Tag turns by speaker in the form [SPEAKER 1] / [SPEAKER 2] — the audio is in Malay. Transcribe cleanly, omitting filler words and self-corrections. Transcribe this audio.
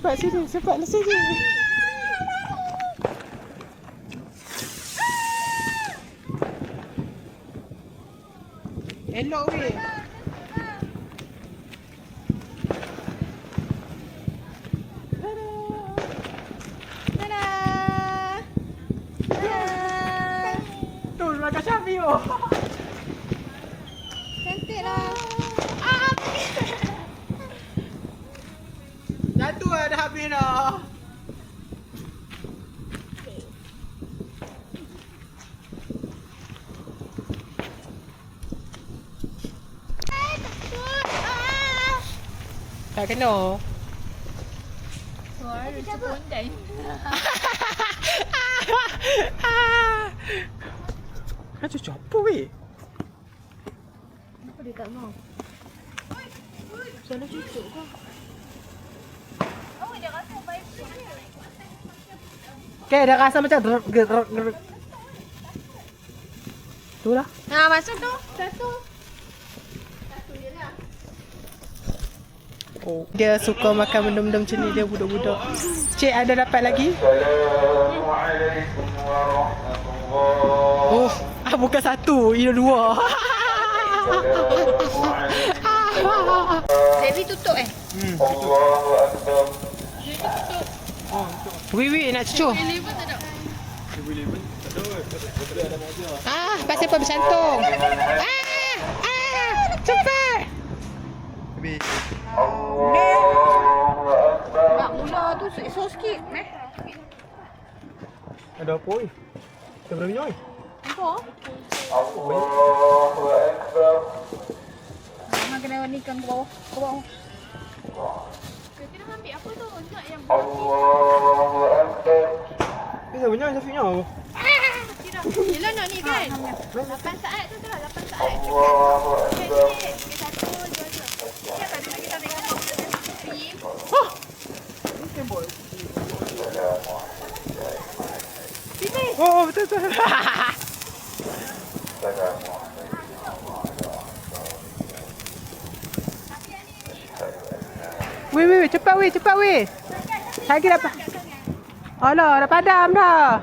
[SPEAKER 1] Cepat sini, cepatlah sini. Elok weh. Tu belakang Syafiq tu.
[SPEAKER 2] Cantik lah.
[SPEAKER 1] Satu dah habis dah. Tak kena.
[SPEAKER 2] Suara macam pondai.
[SPEAKER 1] Kan cucuk apa weh?
[SPEAKER 2] Kenapa dia tak mau? Suara cucuk kau. Oh, dia rasa baik dia.
[SPEAKER 1] Okay, dah rasa macam gerak. Tu lah.
[SPEAKER 2] Nah, masuk tu. Satu. Satu je lah.
[SPEAKER 1] Oh, dia suka makan benda-benda macam ni, dia budak-budak. Cik ada dapat lagi?
[SPEAKER 3] Assalamualaikum warahmatullahi
[SPEAKER 1] Oh, bukan satu, ini dua.
[SPEAKER 2] Devi tutup
[SPEAKER 3] Allahu Akbar.
[SPEAKER 1] Wih, nak cucu. Pasal apa bercantung? Cepat.
[SPEAKER 3] Allahu Akbar.
[SPEAKER 2] Mak mula tu esok sikit.
[SPEAKER 1] Ada apa weh? Kita berapa ni?
[SPEAKER 2] Apa?
[SPEAKER 3] Allahu Akbar.
[SPEAKER 2] Mama kena nikah ke bawah. Ke bawah. Kita nak ambil apa tu? Nak yang
[SPEAKER 3] Allahu Akbar.
[SPEAKER 1] Bisa punya Syafiqnya apa?
[SPEAKER 2] Yelah nak ni kan? 8 saat tu lah, 8 saat.
[SPEAKER 3] Allahu Akbar.
[SPEAKER 2] Sikit, satu, dua. Siap tak ada kita tengok film.
[SPEAKER 1] Oh, betul. Weh, cepat weh. Lagi dapat. Alah, dah padam dah.